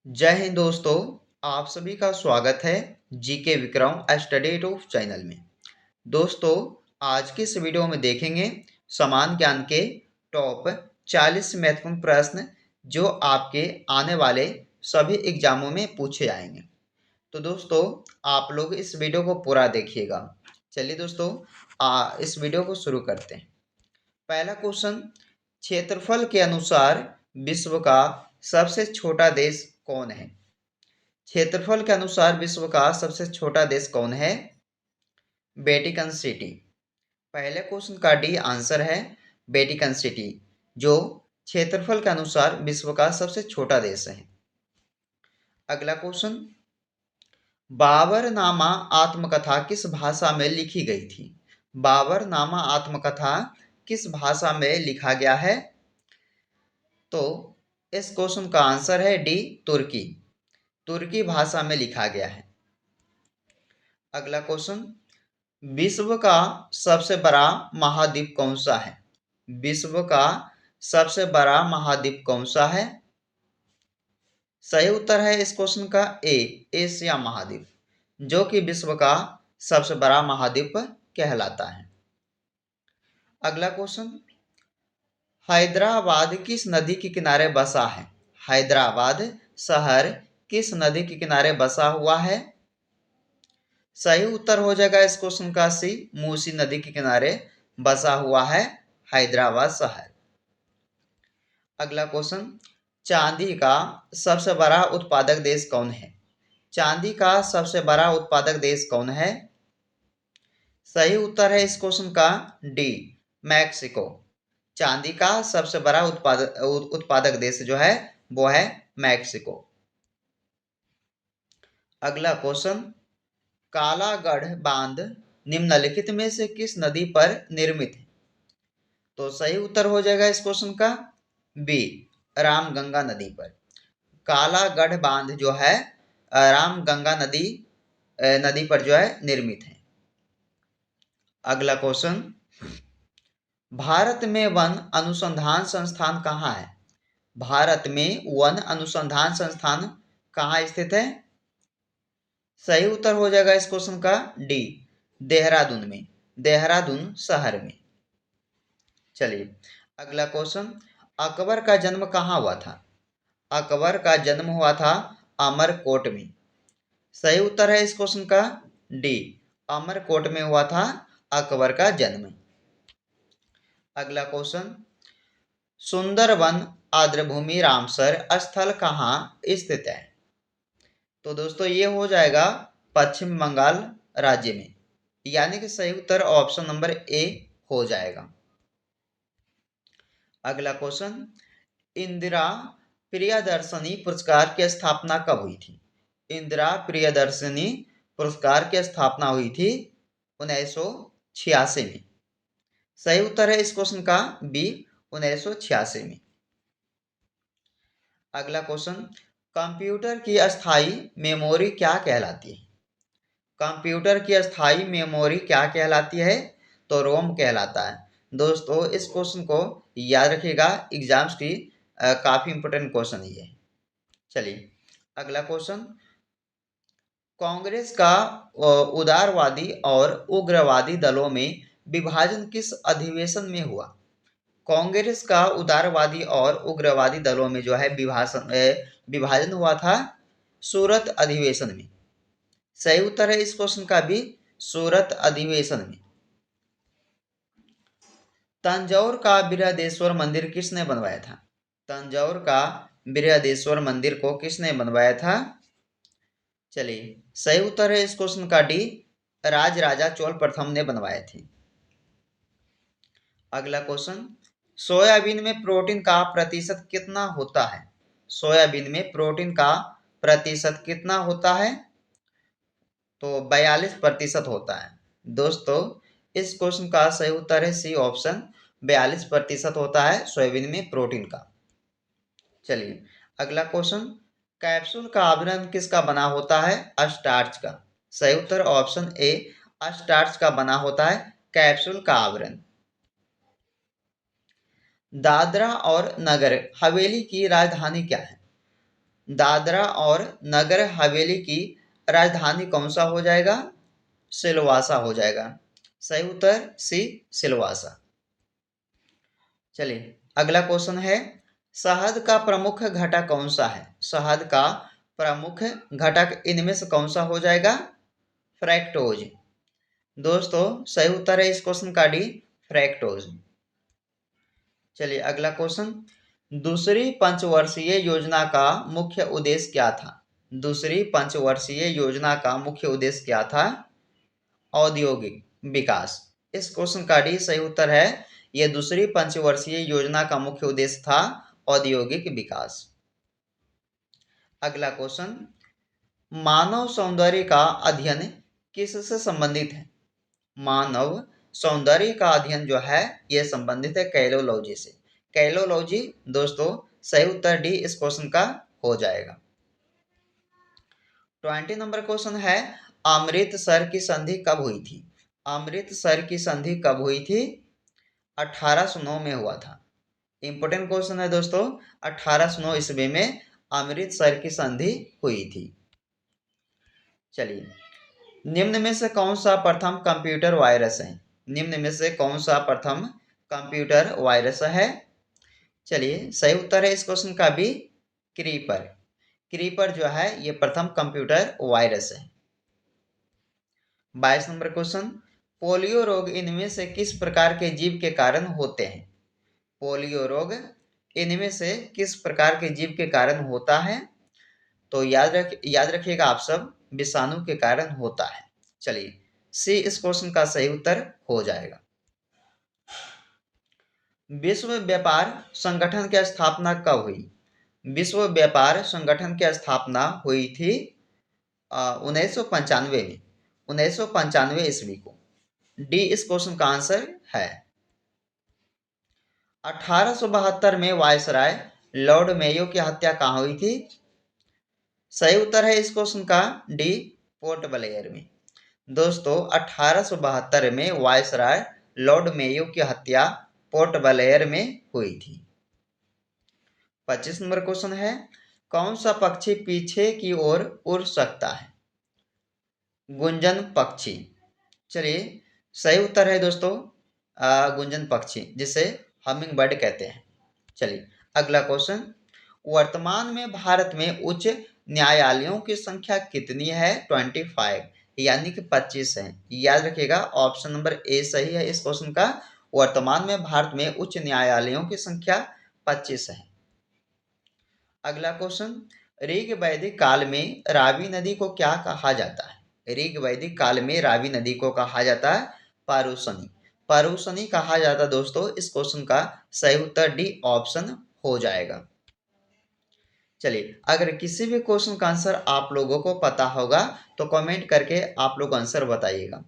जय हिंद दोस्तों। आप सभी का स्वागत है GK Vikram study tube channel में। दोस्तों, आज की इस वीडियो में देखेंगे समान ज्ञान के टॉप 40 महत्वपूर्ण प्रश्न जो आपके आने वाले सभी एग्जामों में पूछे जाएंगे। तो दोस्तों, आप लोग इस वीडियो को पूरा देखिएगा। चलिए दोस्तों, इस वीडियो को शुरू करते हैं। पहला क्वेश्चन, क्षेत्रफल के अनुसार विश्व का सबसे छोटा देश कौन है? क्षेत्रफल के अनुसार विश्व का सबसे छोटा देश कौन है? Vatican city. पहले क्वेश्चन का डी आंसर है वेटिकन सिटी, जो क्षेत्रफल के अनुसार विश्व का सबसे छोटा देश है। अगला क्वेश्चन, बाबरनामा आत्मकथा किस भाषा में लिखी गई थी? बाबरनामा आत्मकथा किस भाषा में लिखा गया है? तो इस क्वेश्चन का आंसर है डी तुर्की। तुर्की भाषा में लिखा गया है। अगला क्वेश्चन, विश्व का सबसे बड़ा महाद्वीप कौन सा है? विश्व का सबसे बड़ा महाद्वीप कौन सा है? सही उत्तर है इस क्वेश्चन का ए, एशिया महाद्वीप, जो कि विश्व का सबसे बड़ा महाद्वीप कहलाता है। अगला क्वेश्चन, हैदराबाद किस नदी के किनारे बसा है? हैदराबाद शहर किस नदी के किनारे बसा हुआ है? सही उत्तर हो जाएगा इस क्वेश्चन का सी, मूसी नदी के किनारे बसा हुआ है हैदराबाद शहर। अगला क्वेश्चन, चांदी का सबसे बड़ा उत्पादक देश कौन है? चांदी का सबसे बड़ा उत्पादक देश कौन है? सही उत्तर है इस क्वेश्चन का डी, मैक्सिको। चांदी का सबसे बड़ा उत्पादक देश जो है वो है मैक्सिको। अगला क्वेश्चन, कालागढ़ बांध निम्नलिखित में से किस नदी पर निर्मित है? तो सही उत्तर हो जाएगा इस क्वेश्चन का बी, रामगंगा नदी पर। कालागढ़ बांध जो है रामगंगा नदी पर जो है निर्मित है। अगला क्वेश्चन, भारत में वन अनुसंधान संस्थान कहाँ है? भारत में वन अनुसंधान संस्थान कहाँ स्थित है? सही उत्तर हो जाएगा इस क्वेश्चन का डी, देहरादून में, देहरादून शहर में। चलिए अगला क्वेश्चन, अकबर का जन्म कहाँ हुआ था? अकबर का जन्म हुआ था अमरकोट में। सही उत्तर है इस क्वेश्चन का डी, अमरकोट में हुआ था अकबर का जन्म। अगला क्वेश्चन, सुंदरवन आर्द्रभूमि रामसर स्थल कहाँ स्थित है? तो दोस्तों ये हो जाएगा पश्चिम बंगाल राज्य में, यानी कि सही उत्तर ऑप्शन नंबर ए हो जाएगा। अगला क्वेश्चन, इंदिरा प्रियदर्शनी पुरस्कार की स्थापना कब हुई थी? इंदिरा प्रियदर्शनी पुरस्कार की स्थापना हुई थी 1986 में। सही उत्तर है इस क्वेश्चन का बी, 1986 में। अगला क्वेश्चन, कंप्यूटर की अस्थाई मेमोरी क्या कहलाती है? कंप्यूटर की अस्थाई मेमोरी क्या कहलाती है? तो रोम कहलाता है। दोस्तों इस क्वेश्चन को याद रखिएगा, एग्जाम्स की काफी इंपोर्टेंट क्वेश्चन ये है। चलिए अगला क्वेश्चन, कांग्रेस का उदारवादी और उग्रवादी दलों में विभाजन किस अधिवेशन में हुआ? कांग्रेस का उदारवादी और उग्रवादी दलों में जो है विभाजन हुआ था सूरत अधिवेशन में। सही उत्तर है इस क्वेश्चन का भी, सूरत अधिवेशन में। तंजौर का बृहदेश्वर मंदिर किसने बनवाया था? तंजौर का बृहदेश्वर मंदिर को किसने बनवाया था? चलिए सही उत्तर है इस क्वेश्चन का डी, राजराजा चोल प्रथम ने बनवाए थे। अगला क्वेश्चन, सोयाबीन में प्रोटीन का प्रतिशत कितना होता है? सोयाबीन में प्रोटीन का प्रतिशत कितना होता है? तो 42% होता है। दोस्तों इस क्वेश्चन का सही उत्तर है सी ऑप्शन, 42% होता है सोयाबीन में प्रोटीन का। चलिए अगला क्वेश्चन, कैप्सूल का आवरण किसका बना होता है? स्टार्च का। सही उत्तर ऑप्शन ए, स्टार्च का बना होता है कैप्सूल का आवरण। दादरा और नगर हवेली की राजधानी क्या है? दादरा और नगर हवेली की राजधानी कौन सा हो जाएगा? सिलवासा हो जाएगा। सही उत्तर सी, सिलवासा। चलिए अगला क्वेश्चन है, शहद का प्रमुख घटक कौन सा है? शहद का प्रमुख घटक इनमें से कौन सा हो जाएगा? फ्रैक्टोज। दोस्तों सही उत्तर है इस क्वेश्चन का डी, फ्रैक्टोज। चलिए अगला क्वेश्चन, दूसरी पंचवर्षीय योजना का मुख्य उद्देश्य क्या था? दूसरी पंचवर्षीय योजना का मुख्य उद्देश्य क्या था? औद्योगिक विकास। इस क्वेश्चन का डी सही उत्तर है, यह दूसरी पंचवर्षीय योजना का मुख्य उद्देश्य था औद्योगिक विकास। अगला क्वेश्चन, मानव सौंदर्य का अध्ययन किससे संबंधित है? मानव सौंदर्य का अध्ययन जो है यह संबंधित है कैलोलॉजी से। कैलोलॉजी दोस्तों सही उत्तर डी इस क्वेश्चन का हो जाएगा। 20 नंबर क्वेश्चन है, अमृतसर की संधि कब हुई थी? अमृतसर की संधि कब हुई थी? 1809 में हुआ था। इंपोर्टेंट क्वेश्चन है दोस्तों, 1809 ईस्वी में अमृतसर की संधि हुई थी। चलिए, निम्न में से कौन सा प्रथम कंप्यूटर वायरस है? निम्न में से कौन सा प्रथम कंप्यूटर वायरस है? चलिए सही उत्तर है इस क्वेश्चन का भी, क्रीपर। क्रीपर जो है ये प्रथम कंप्यूटर वायरस है। 22 नंबर क्वेश्चन, पोलियो रोग इनमें से किस प्रकार के जीव के कारण होते हैं? पोलियो रोग इनमें से किस प्रकार के जीव के कारण होता है? तो याद रखिएगा आप सब, विषाणु के कारण होता है। चलिए सी इस क्वेश्चन का सही उत्तर हो जाएगा। विश्व व्यापार संगठन की स्थापना कब हुई? विश्व व्यापार संगठन की स्थापना हुई थी 1995 में, 1995 ईस्वी को। डी इस क्वेश्चन का आंसर है। 1872 में वायसराय लॉर्ड मेयो की हत्या कहाँ हुई थी? सही उत्तर है इस क्वेश्चन का डी, पोर्ट ब्लेयर में। दोस्तों 1872 में वायसराय लॉर्ड मेयो की हत्या पोर्ट ब्लेयर में हुई थी। 25 नंबर क्वेश्चन है, कौन सा पक्षी पीछे की ओर उड़ सकता है? गुंजन पक्षी। चलिए सही उत्तर है दोस्तों गुंजन पक्षी, जिसे हमिंग बर्ड कहते हैं। चलिए अगला क्वेश्चन, वर्तमान में भारत में उच्च न्यायालयों की संख्या कितनी है? 25 यानी कि 25 है। याद रखिएगा ऑप्शन नंबर ए सही है इस क्वेश्चन का। वर्तमान में भारत में उच्च न्यायालयों की संख्या 25 है। अगला क्वेश्चन, ऋग वैदिक काल में रावी नदी को क्या कहा जाता है? ऋग वैदिक काल में रावी नदी को कहा जाता है पारुसनी। पारुसनी कहा जाता है दोस्तों। इस क्वेश्चन का सही उत्तर डी ऑप्शन हो जाएगा। चलिए अगर किसी भी क्वेश्चन का आंसर आप लोगों को पता होगा तो कमेंट करके आप लोग आंसर बताइएगा।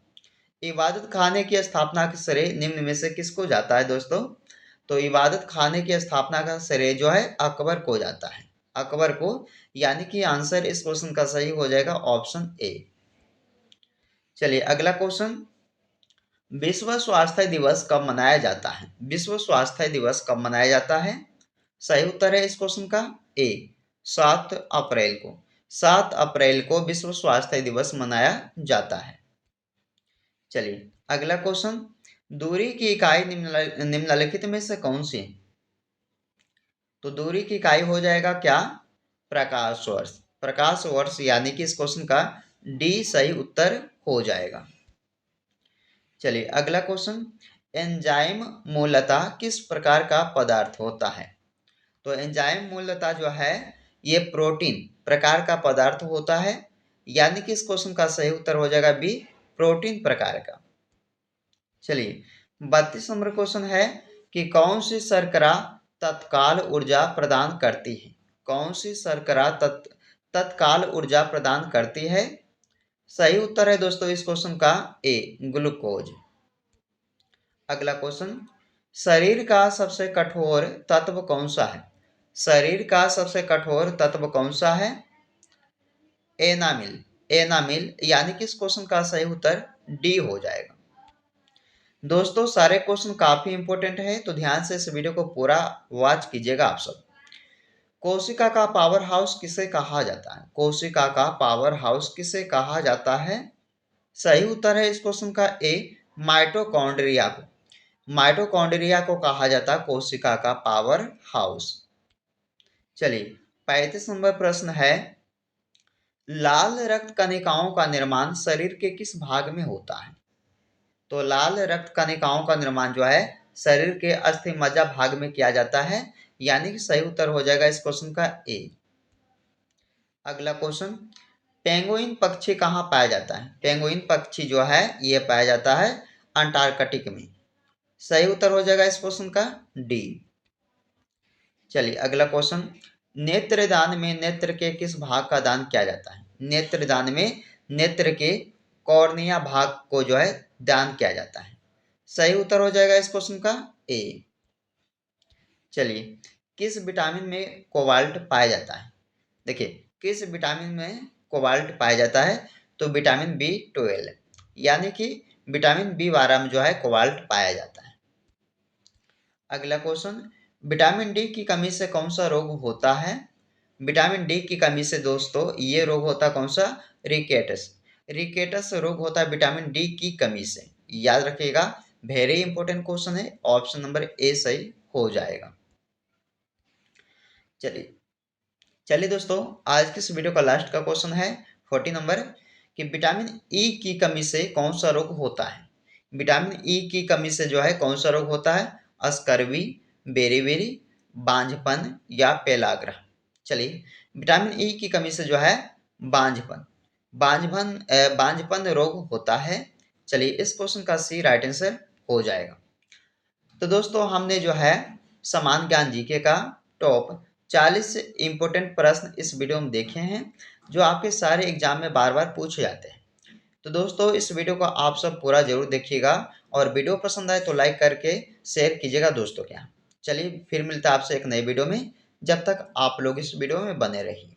इबादत खाने की स्थापना का श्रेय निम्न में से किसको जाता है दोस्तों? तो इबादत खाने की स्थापना का श्रेय जो है अकबर को जाता है, अकबर को। यानी कि आंसर इस क्वेश्चन का सही हो जाएगा ऑप्शन ए। चलिए अगला क्वेश्चन, विश्व स्वास्थ्य दिवस कब मनाया जाता है? विश्व स्वास्थ्य दिवस कब मनाया जाता है? सही उत्तर है इस क्वेश्चन का ए, 7 अप्रैल को। 7 अप्रैल को विश्व स्वास्थ्य दिवस मनाया जाता है। चलिए अगला क्वेश्चन, दूरी की इकाई निम्नलिखित में से कौन सी है? तो दूरी की इकाई हो जाएगा क्या? प्रकाश वर्ष। प्रकाश वर्ष यानी कि इस क्वेश्चन का डी सही उत्तर हो जाएगा। चलिए अगला क्वेश्चन, एंजाइम मूलतः किस प्रकार का पदार्थ होता है? तो एंजाइम मूलतः जो है ये प्रोटीन प्रकार का पदार्थ होता है। यानी कि इस क्वेश्चन का सही उत्तर हो जाएगा बी, प्रोटीन प्रकार का। चलिए 32 नंबर क्वेश्चन है कि कौन सी शर्करा तत्काल ऊर्जा प्रदान करती है? कौन सी शर्करा तत्काल ऊर्जा प्रदान करती है? सही उत्तर है दोस्तों इस क्वेश्चन का ए, ग्लूकोज। अगला क्वेश्चन, शरीर का सबसे कठोर तत्व कौन सा है? शरीर का सबसे कठोर तत्व कौन सा है? एनामिल। एनामिल यानी कि इस क्वेश्चन का सही उत्तर डी हो जाएगा। दोस्तों सारे क्वेश्चन काफी इंपॉर्टेंट है, तो ध्यान से इस वीडियो को पूरा वॉच कीजिएगा आप सब। कोशिका का पावर हाउस किसे कहा जाता है? कोशिका का पावर हाउस किसे कहा जाता है? सही उत्तर है इस क्वेश्चन का ए, माइटोकॉन्ड्रिया को। माइटोकॉन्ड्रिया को कहा जाता है कोशिका का पावर हाउस। चलिए 35 नंबर प्रश्न है, लाल रक्त कणिकाओं का निर्माण शरीर के किस भाग में होता है? तो लाल रक्त कणिकाओं का निर्माण जो है शरीर के अस्थि मज्जा भाग में किया जाता है, यानी कि सही उत्तर हो जाएगा इस क्वेश्चन का ए। अगला क्वेश्चन, पेंगुइन पक्षी कहाँ पाया जाता है? पेंगुइन पक्षी जो है ये पाया जाता है अंटार्कटिक में। सही उत्तर हो जाएगा इस क्वेश्चन का डी। चलिए अगला क्वेश्चन, नेत्रदान में नेत्र के किस भाग का दान किया जाता है? नेत्रदान में नेत्र के कॉर्निया भाग को जो है दान किया जाता है। सही उत्तर हो जाएगा इस क्वेश्चन का ए। चलिए, किस विटामिन में कोबाल्ट पाया जाता है? देखिए, किस विटामिन में कोबाल्ट पाया जाता है? तो विटामिन B12, यानी कि विटामिन B12 में जो है कोबाल्ट पाया जाता है। अगला क्वेश्चन, विटामिन डी की कमी से कौन सा रोग होता है? विटामिन डी की कमी से दोस्तों ये रोग होता है कौन सा? रिकेटस। रिकेटस रोग होता है विटामिन डी की कमी से। याद रखिएगा, वेरी इंपॉर्टेंट क्वेश्चन है, ऑप्शन नंबर ए सही हो जाएगा। चलिए दोस्तों, आज की इस वीडियो का लास्ट का क्वेश्चन है 40 नंबर, कि विटामिन ई की कमी से कौन सा रोग होता है? विटामिन ई की कमी से जो है कौन सा रोग होता है? स्कर्वी, बेरीबेरी, बांझपन या पेलाग्रा। चलिए, विटामिन ई की कमी से जो है बांझपन बांझपन रोग होता है। चलिए, इस क्वेश्चन का सी राइट आंसर हो जाएगा। तो दोस्तों, हमने जो है समान ज्ञान जीके का टॉप 40 इंपॉर्टेंट प्रश्न इस वीडियो में देखे हैं, जो आपके सारे एग्जाम में बार बार पूछे जाते हैं। तो दोस्तों, इस वीडियो को आप सब पूरा जरूर देखिएगा, और वीडियो पसंद आए तो लाइक करके शेयर कीजिएगा दोस्तों के यहाँ। चलिए, फिर मिलता है आपसे एक नई वीडियो में। जब तक आप लोग इस वीडियो में बने रहिए।